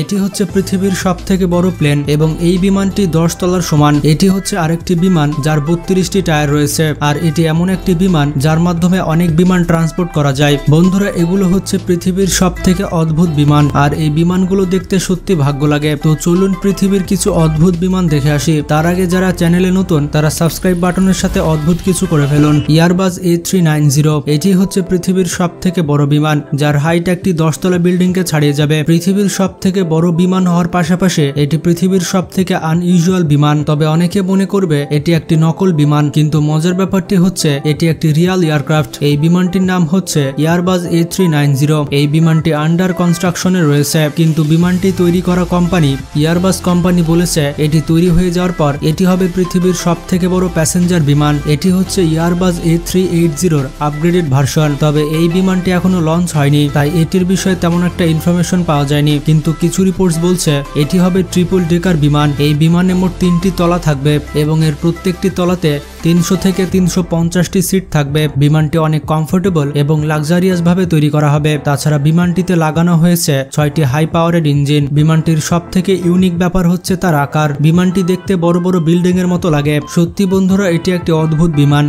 এটি হচ্ছে পৃথিবীর সবথেকে বড় প্লেন এবং এই বিমানটি 10 তলার সমান। এটি হচ্ছে আরেকটি বিমান যার 32টি টায়ার রয়েছে, আর এটি এমন একটি বিমান যার মাধ্যমে অনেক বিমান ট্রান্সপোর্ট করা যায়। বন্ধুরা, এগুলো হচ্ছে পৃথিবীর সবথেকে অদ্ভুত বিমান, আর এই বিমানগুলো দেখতে সত্যি ভাগ্য লাগে। তো চলুন পৃথিবীর কিছু অদ্ভুত বিমান দেখে আসি। তার আগে যারা চ্যানেলে নতুন তারা সাবস্ক্রাইব বাটনের সাথে অদ্ভুত কিছু করে ফেলুন। এয়ারবাস A390 এটি হচ্ছে পৃথিবীর সবথেকে বড় বিমান, যার হাইট একটি 10 তলা বিল্ডিং কে ছাড়িয়ে যাবে। পৃথিবীর সবথেকে বড় বিমান হওয়ার পাশাপাশি এটি পৃথিবীর সবথেকে আনইউজুয়াল বিমান। তবে অনেকে মনে করবে এটি একটি নকল বিমান, কিন্তু মজার ব্যাপারটি হচ্ছে এটি একটি রিয়াল এয়ারক্রাফট। এই বিমানটির নাম হচ্ছে এয়ারবাস A390। এই বিমানটি আন্ডার কনস্ট্রাকশনে রয়েছে, কিন্তু বিমানটি তৈরি করা কোম্পানি এয়ারবাস কোম্পানি বলেছে এটি তৈরি হয়ে যাওয়ার পর এটি হবে পৃথিবীর সবথেকে বড় প্যাসেঞ্জার বিমান। এটি হচ্ছে এয়ারবাস A380 আপগ্রেডেড ভার্সন। তবে এই বিমানটি এখনো লঞ্চ হয়নি, তাই এটির বিষয়ে তেমন একটা ইনফরমেশন পাওয়া যায়নি, কিন্তু কিছু রিপোর্টস বলছে এটি হবে ট্রিপল ডেকার বিমান। এই বিমানে মোট 3টি তলা থাকবে এবং এর প্রত্যেকটি তলাতে 300 থেকে 350টি সিট থাকবে। বিমানটি অনেক কমফোর্টেবল এবং লাক্সারিয়াস ভাবে তৈরি করা হবে। তাছাড়া বিমানটিতে লাগানো হয়েছে 6টি হাই পাওয়ারেড ইঞ্জিন। বিমানটির সবথেকে ইউনিক ব্যাপার হচ্ছে তার আকার। বিমানটি দেখতে বড় বড় বিল্ডিং এর মতো লাগে। সত্যি বন্ধুরা, এটি একটি অদ্ভুত বিমান।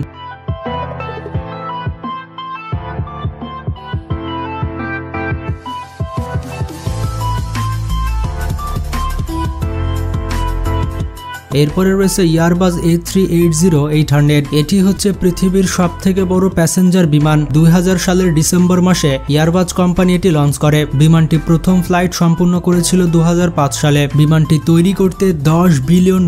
এরপরে রয়েছে এয়ারবাস A380-800। এটি হচ্ছে পৃথিবীর সবথেকে বড় প্যাসেঞ্জার বিমান। 2000 সালের ডিসেম্বর মাসে এয়ারবাস কোম্পানি এটি লঞ্চ করে। বিমানটি প্রথম ফ্লাইট সম্পূর্ণ করেছিল 2005 সালে। বিমানটি তৈরি করতে $10 বিলিয়ন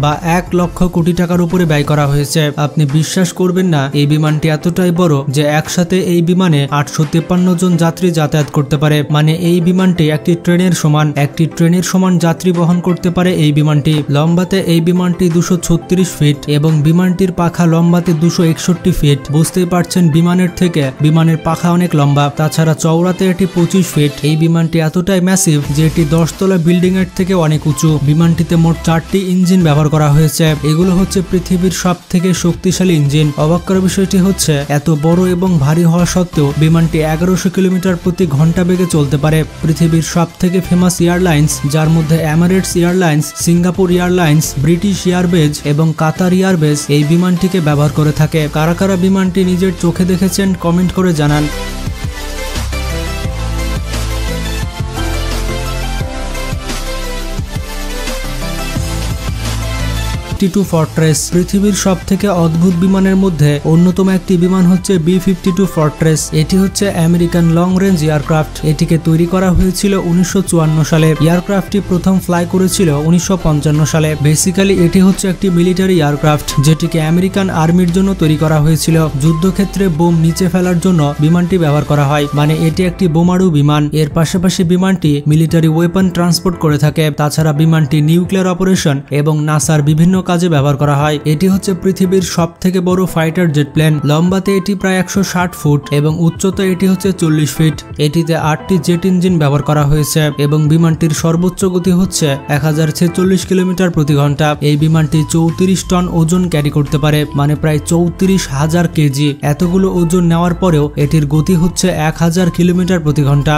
বা 1 লক্ষ কোটি টাকার উপরে ব্যয় করা হয়েছে। আপনি বিশ্বাস করবেন না, এই বিমানটি এতটাই বড় যে একসাথে এই বিমানে 853 জন যাত্রী যাতায়াত করতে পারে। মানে এই বিমানটি একটি ট্রেনের সমান যাত্রী বহন করতে পারে এই বিমানটি। লম্বাতে এই বিমানটি 236 ফিট এবং বিমানটির পাখা লম্বাতে 261 ফিট। বুঝতেই পারছেন বিমানের থেকে বিমানের পাখা অনেক লম্বা। তাছাড়া চওড়াতে এটি 25 ফিট। এই বিমানটি এতটাই ম্যাসিভ যে এটি 10 তলা বিল্ডিং এর থেকে অনেক উঁচু। বিমানটিতে মোট 4টি ইঞ্জিন ব্যবহার করা হয়েছে। এগুলো হচ্ছে পৃথিবীর সবথেকে শক্তিশালী ইঞ্জিন। অবাক করার বিষয়টি হচ্ছে এত বড় এবং ভারী হওয়া সত্ত্বেও বিমানটি 1100 কিলোমিটার প্রতি ঘন্টা বেগে চলতে পারে। পৃথিবীর সবথেকে ফেমাস এয়ারলাইন্স, যার মধ্যে Emirates airlines, Singapore airlines, British airways এবং কাতার এয়ারবেজ এই বিমানটিকে ব্যবহার করে থাকে। কারা কারা বিমানটি নিজের চোখে দেখেছেন কমেন্ট করে জানান। B-52 ফর্ট্রেস পৃথিবীর সবথেকে অদ্ভুত বিমানের মধ্যে অন্যতম একটি বিমান হচ্ছে B-52 ফর্ট্রেস। এটি হচ্ছে আমেরিকান লং রেঞ্জ এয়ারক্রাফট। এটিকে তৈরি করা হয়েছিল 1954 সালে। এয়ারক্রাফটটি প্রথম ফ্লাই করেছিল 1955 সালে। বেসিক্যালি এটি হচ্ছে একটি মিলিটারি এয়ারক্রাফট, যেটিকে আমেরিকান আর্মির জন্য তৈরি করা হয়েছিল। যুদ্ধক্ষেত্রে বোম নিচে ফেলার জন্য বিমানটি ব্যবহার করা হয়, মানে এটি একটি বোমারু বিমান। এর পাশাপাশি বিমানটি মিলিটারি ওয়েপন ট্রান্সপোর্ট করে থাকে। তাছাড়া বিমানটি নিউক্লিয়ার অপারেশন এবং নাসার বিভিন্ন কাজে ব্যবহার করা হয়। এটি হচ্ছে পৃথিবীর সবথেকে বড় ফাইটার জেট প্লেন। লম্বাতে এটি প্রায় 160 ফুট এবং উচ্চতা এটি হচ্ছে 40 ফিট। এটিতে 8টি জেট ইঞ্জিন ব্যবহার করা হয়েছে এবং বিমানটির সর্বোচ্চ গতি হচ্ছে 1046 কিলোমিটার প্রতি ঘন্টা। এই বিমানটি 34 টন ওজন ক্যারি করতে পারে, মানে প্রায় 34,000 কেজি। এতগুলো ওজন নেওয়ার পরেও এটির গতি হচ্ছে 1000 কিলোমিটার প্রতি ঘন্টা।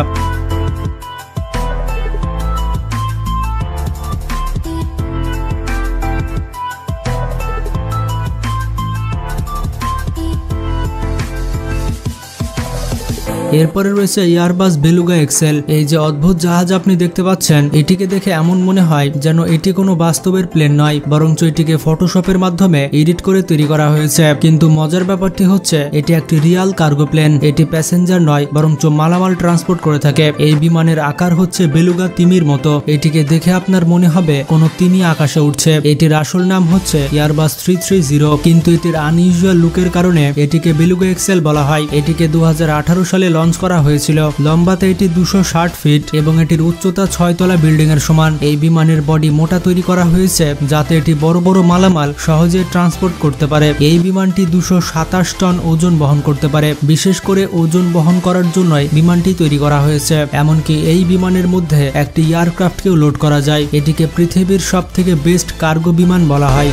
এরপরে রয়েছে এয়ারবাস বেলুগা এক্সেল। এই যে অদ্ভুত জাহাজ আপনি দেখতে পাচ্ছেন, এটিকে দেখে এমন মনে হয় যেন এটি কোনো বাস্তবের প্লেন নয়, বরঞ্চ এটিকে ফটোশপের মাধ্যমে এডিট করে তৈরি করা হয়েছে। কিন্তু মজার ব্যাপারটি হচ্ছে এটি একটি রিয়াল কার্গো প্লেন। এটি প্যাসেঞ্জার নয়, বরঞ্চ মালামাল ট্রান্সপোর্ট করে থাকে। এই বিমানের আকার হচ্ছে বেলুগা তিমির মতো। এটিকে দেখে আপনার মনে হবে কোনো তিমি আকাশে উঠছে। এটির আসল নাম হচ্ছে এয়ারবাস 330, কিন্তু এটির আনইউজুয়াল লুকের কারণে এটিকে বেলুগা এক্সেল বলা হয়। এটিকে 2018 সালে লঞ্চ করা হয়েছিল। লম্বাতে এটি 260 ফিট এবং এটির উচ্চতা 6 তলা বিল্ডিং এর সমান। এই বিমানের বডি মোটা তৈরি করা হয়েছে যাতে এটি বড় বড় মালামাল সহজে ট্রান্সপোর্ট করতে পারে। এই বিমানটি 227 টন ওজন বহন করতে পারে। বিশেষ করে ওজন বহন করার জন্যই বিমানটি তৈরি করা হয়েছে। এমনকি এই বিমানের মধ্যে একটি এয়ারক্রাফটকেও লোড করা যায়। এটিকে পৃথিবীর সবথেকে বেস্ট কার্গো বিমান বলা হয়।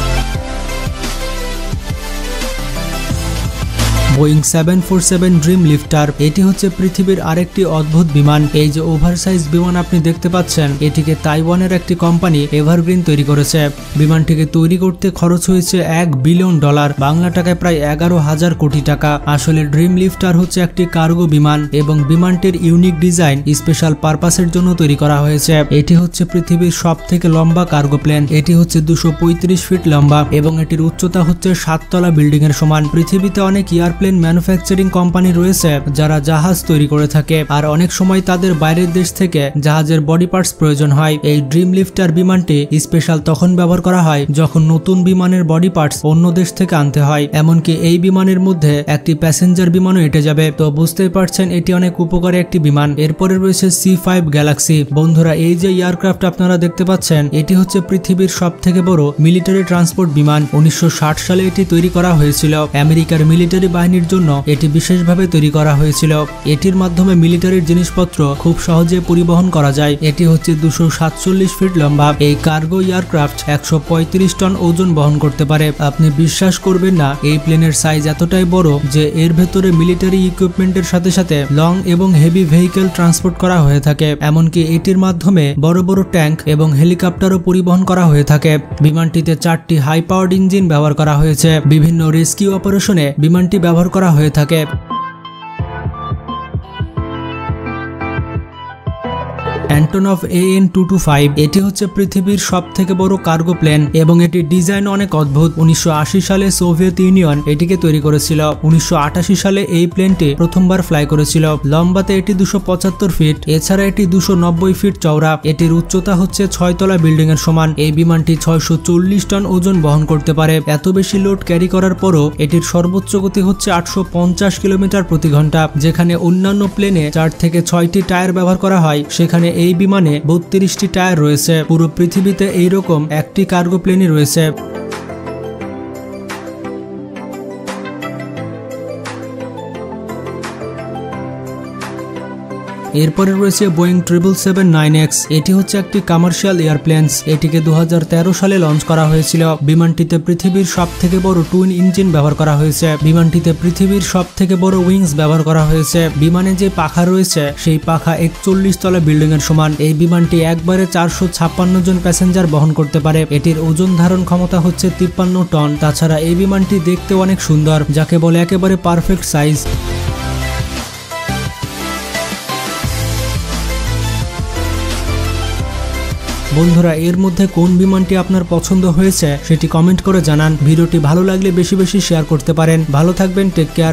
বোয়িং 747 ড্রিম লিফটার, এটি হচ্ছে পৃথিবীর আরেকটি অদ্ভুত বিমান। এই যে ওভারসাইজ বিমান আপনি দেখতে পাচ্ছেন, এটিকে তাইওয়ানের একটি কোম্পানি এভারগ্রিন তৈরি করেছে। বিমানটিকে তৈরি করতে খরচ হয়েছে $1 বিলিয়ন, বাংলা টাকায় প্রায় 11,000 কোটি টাকা। আসলে ড্রিম লিফটার হচ্ছে একটি কার্গো বিমান এবং বিমানটির ইউনিক ডিজাইন স্পেশাল পারপাসের জন্য তৈরি করা হয়েছে। এটি হচ্ছে পৃথিবীর সব থেকে লম্বা কার্গো প্লেন। এটি হচ্ছে 235 ফিট লম্বা এবং এটির উচ্চতা হচ্ছে 7 তলা বিল্ডিং এর সমান। পৃথিবীতে অনেক এয়ারপ্লেন ম্যানুফ্যাকচারিং কোম্পানি রয়েছে যারা জাহাজ তৈরি করে থাকে, আর অনেক সময় তাদের বাইরের দেশ থেকে জাহাজের বডি পার্টস প্রয়োজন হয়। এই ড্রিম লিফটার বিমানটি স্পেশাল তখন ব্যবহার করা হয় যখন নতুন বিমানের বডি পার্টস অন্য দেশ থেকে আনতে হয়। এমনকি এই বিমানের মধ্যে একটি প্যাসেঞ্জার বিমানও এঁটে যাবে। তো বুঝতেই পারছেন এটি অনেক উপকারী একটি বিমান। এরপরে রয়েছে C5 গ্যালাক্সি। বন্ধুরা, এই যে এয়ারক্রাফট আপনারা দেখতে পাচ্ছেন, এটি হচ্ছে পৃথিবীর সব থেকে বড় মিলিটারি ট্রান্সপোর্ট বিমান। 1960 সালে এটি তৈরি করা হয়েছিল। আমেরিকার মিলিটারি বাহিনীর জন্য এটি বিশেষভাবে তৈরি করা হয়েছিল। এটির মাধ্যমে মিলিটারির জিনিসপত্র খুব সহজে পরিবহন করা যায়। এটি হচ্ছে 247 ফিট লম্বা। এই কার্গো এয়ারক্রাফট 135 টন ওজন বহন করতে পারে। আপনি বিশ্বাস করবেন না, এই প্লেনের সাইজ এতটাই বড় যে এর ভেতরে মিলিটারি ইকুইপমেন্টের সাথে সাথে লং এবং হেভি ভেহিকেল ট্রান্সপোর্ট করা হয়ে থাকে। এমনকি এটির মাধ্যমে বড় বড় ট্যাঙ্ক এবং হেলিকপ্টারও পরিবহন করা হয়ে থাকে। বিমানটিতে 4টি হাই পাওয়ার্ড ইঞ্জিন ব্যবহার করা হয়েছে। বিভিন্ন রেস্কিউ অপারেশনে বিমানটি ব্যবহার করা হয়ে থাকে। অ্যান্টনভ AN-225, এটি হচ্ছে পৃথিবীর সব থেকে বড় কার্গো প্লেন এবং এটির ডিজাইন অনেক অদ্ভুত। 1980 সালে সোভিয়েত ইউনিয়ন এটিকে তৈরি করেছিল। 1988 সালে এই প্লেনটি প্রথমবার ফ্লাই করেছিল। লম্বাতে এটি 275 ফিট, এছাড়া এটি 290 ফিট চওড়া। এটির উচ্চতা হচ্ছে 6 তলা বিল্ডিং এর সমান। এই বিমানটি 640 টন ওজন বহন করতে পারে। এত বেশি লোড ক্যারি করার পরও এটির সর্বোচ্চ গতি হচ্ছে 850 কিলোমিটার প্রতি ঘন্টা। যেখানে অন্যান্য প্লেনে 4 থেকে 6টি টায়ার ব্যবহার করা হয়, সেখানে এই বিমানে 32টি টায়ার রয়েছে। পুরো পৃথিবীতে এইরকম একটি কার্গো প্লেনই রয়েছে। এরপরে রয়েছে বোয়িং 777-9X। এটি হচ্ছে একটি কমার্শিয়াল এয়ারপ্লেনস। এটিকে 2013 সালে লঞ্চ করা হয়েছিল। বিমানটিতে পৃথিবীর সব থেকে বড় টুইন ইঞ্জিন ব্যবহার করা হয়েছে। বিমানটিতে পৃথিবীর সব থেকে বড় উইংস ব্যবহার করা হয়েছে। বিমানে যে পাখা রয়েছে সেই পাখা 41 তলা বিল্ডিং এর সমান। এই বিমানটি একবারে 456 জন প্যাসেঞ্জার বহন করতে পারে। এটির ওজন ধারণ ক্ষমতা হচ্ছে 53 টন। তাছাড়া এই বিমানটি দেখতে অনেক সুন্দর, যাকে বলে একেবারে পারফেক্ট সাইজ। বন্ধুরা, এর মধ্যে কোন বিমানটি আপনার পছন্দ হয়েছে সেটি কমেন্ট করে জানান। ভিডিওটি ভালো লাগলে বেশি বেশি শেয়ার করতে পারেন। ভালো থাকবেন, টেক কেয়ার।